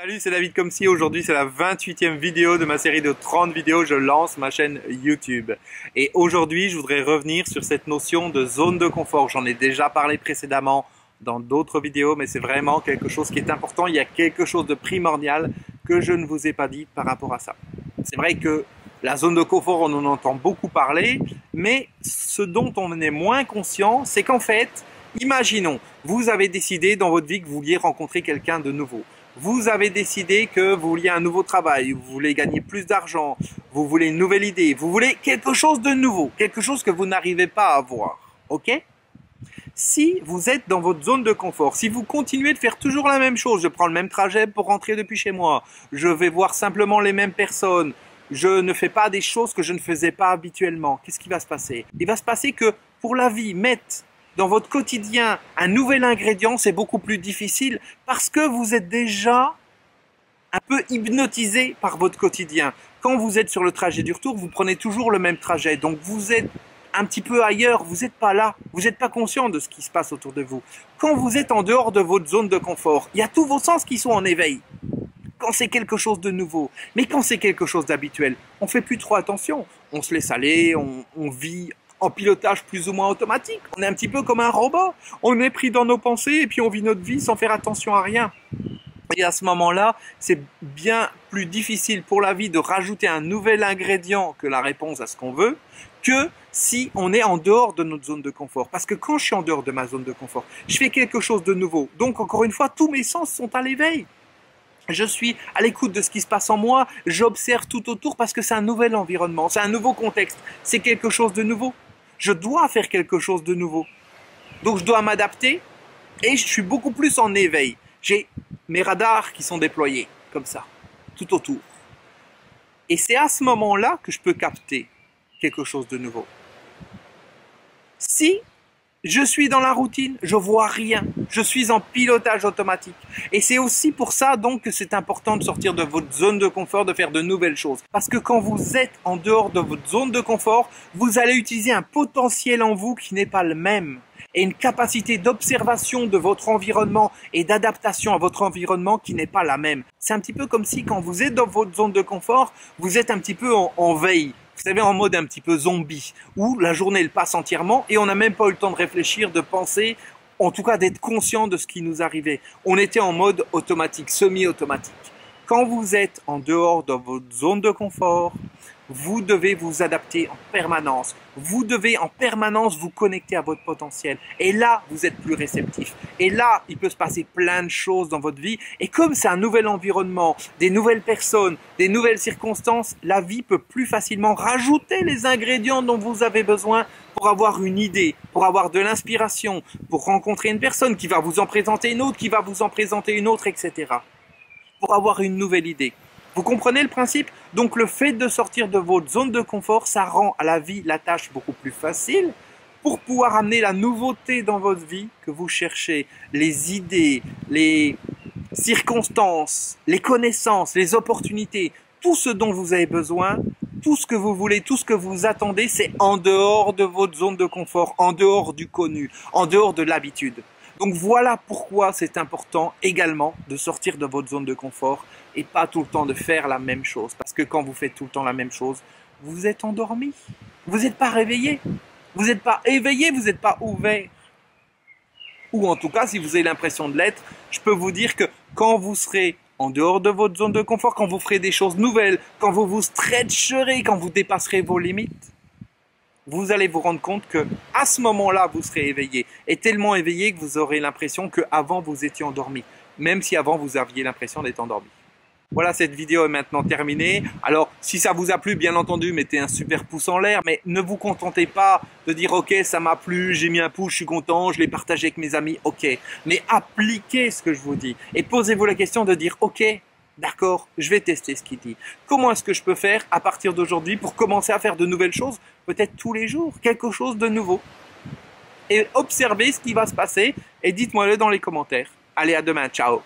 Salut, c'est David Comsi. Aujourd'hui, c'est la 28e vidéo de ma série de 30 vidéos. Je lance ma chaîne YouTube. Et aujourd'hui, je voudrais revenir sur cette notion de zone de confort. J'en ai déjà parlé précédemment dans d'autres vidéos, mais c'est vraiment quelque chose qui est important. Il y a quelque chose de primordial que je ne vous ai pas dit par rapport à ça. C'est vrai que la zone de confort, on en entend beaucoup parler, mais ce dont on est moins conscient, c'est qu'en fait, imaginons, vous avez décidé dans votre vie que vous vouliez rencontrer quelqu'un de nouveau. Vous avez décidé que vous vouliez un nouveau travail, vous voulez gagner plus d'argent, vous voulez une nouvelle idée, vous voulez quelque chose de nouveau, quelque chose que vous n'arrivez pas à avoir, ok? Si vous êtes dans votre zone de confort, si vous continuez de faire toujours la même chose, je prends le même trajet pour rentrer depuis chez moi, je vais voir simplement les mêmes personnes, je ne fais pas des choses que je ne faisais pas habituellement, qu'est-ce qui va se passer? Il va se passer que pour la vie, mettre dans votre quotidien un nouvel ingrédient, c'est beaucoup plus difficile parce que vous êtes déjà un peu hypnotisé par votre quotidien. Quand vous êtes sur le trajet du retour, vous prenez toujours le même trajet. Donc vous êtes un petit peu ailleurs, vous n'êtes pas là, vous n'êtes pas conscient de ce qui se passe autour de vous. Quand vous êtes en dehors de votre zone de confort, il y a tous vos sens qui sont en éveil. Quand c'est quelque chose de nouveau, mais quand c'est quelque chose d'habituel, on fait plus trop attention. On se laisse aller, on vit en pilotage plus ou moins automatique. On est un petit peu comme un robot. On est pris dans nos pensées et puis on vit notre vie sans faire attention à rien. Et à ce moment-là, c'est bien plus difficile pour la vie de rajouter un nouvel ingrédient que la réponse à ce qu'on veut, que si on est en dehors de notre zone de confort. Parce que quand je suis en dehors de ma zone de confort, je fais quelque chose de nouveau. Donc encore une fois, tous mes sens sont à l'éveil. Je suis à l'écoute de ce qui se passe en moi, j'observe tout autour parce que c'est un nouvel environnement, c'est un nouveau contexte, c'est quelque chose de nouveau. Je dois faire quelque chose de nouveau. Donc je dois m'adapter et je suis beaucoup plus en éveil. J'ai mes radars qui sont déployés comme ça, tout autour. Et c'est à ce moment-là que je peux capter quelque chose de nouveau. Si je suis dans la routine, je vois rien. Je suis en pilotage automatique. Et c'est aussi pour ça donc que c'est important de sortir de votre zone de confort, de faire de nouvelles choses. Parce que quand vous êtes en dehors de votre zone de confort, vous allez utiliser un potentiel en vous qui n'est pas le même. Et une capacité d'observation de votre environnement et d'adaptation à votre environnement qui n'est pas la même. C'est un petit peu comme si quand vous êtes dans votre zone de confort, vous êtes un petit peu en veille. Vous savez, en mode un petit peu zombie, où la journée elle passe entièrement et on n'a même pas eu le temps de réfléchir, de penser, en tout cas d'être conscient de ce qui nous arrivait. On était en mode automatique, semi-automatique. Quand vous êtes en dehors de votre zone de confort, vous devez vous adapter en permanence. Vous devez en permanence vous connecter à votre potentiel. Et là, vous êtes plus réceptif. Et là, il peut se passer plein de choses dans votre vie. Et comme c'est un nouvel environnement, des nouvelles personnes, des nouvelles circonstances, la vie peut plus facilement rajouter les ingrédients dont vous avez besoin pour avoir une idée, pour avoir de l'inspiration, pour rencontrer une personne qui va vous en présenter une autre, qui va vous en présenter une autre, etc. Pour avoir une nouvelle idée. Vous comprenez le principe? Donc le fait de sortir de votre zone de confort, ça rend à la vie la tâche beaucoup plus facile pour pouvoir amener la nouveauté dans votre vie que vous cherchez, les idées, les circonstances, les connaissances, les opportunités, tout ce dont vous avez besoin, tout ce que vous voulez, tout ce que vous attendez, c'est en dehors de votre zone de confort, en dehors du connu, en dehors de l'habitude. Donc voilà pourquoi c'est important également de sortir de votre zone de confort et pas tout le temps de faire la même chose. Parce que quand vous faites tout le temps la même chose, vous êtes endormi. Vous n'êtes pas réveillé. Vous n'êtes pas éveillé, vous n'êtes pas ouvert. Ou en tout cas, si vous avez l'impression de l'être, je peux vous dire que quand vous serez en dehors de votre zone de confort, quand vous ferez des choses nouvelles, quand vous vous stretcherez, quand vous dépasserez vos limites, vous allez vous rendre compte que à ce moment-là, vous serez éveillé. Et tellement éveillé que vous aurez l'impression qu'avant, vous étiez endormi. Même si avant, vous aviez l'impression d'être endormi. Voilà, cette vidéo est maintenant terminée. Alors, si ça vous a plu, bien entendu, mettez un super pouce en l'air. Mais ne vous contentez pas de dire « Ok, ça m'a plu, j'ai mis un pouce, je suis content, je l'ai partagé avec mes amis. » Ok, mais appliquez ce que je vous dis. Et posez-vous la question de dire « Ok, d'accord, je vais tester ce qu'il dit. Comment est-ce que je peux faire à partir d'aujourd'hui pour commencer à faire de nouvelles choses, peut-être tous les jours, quelque chose de nouveau. Et observez ce qui va se passer et dites-moi-le dans les commentaires. Allez, à demain, ciao.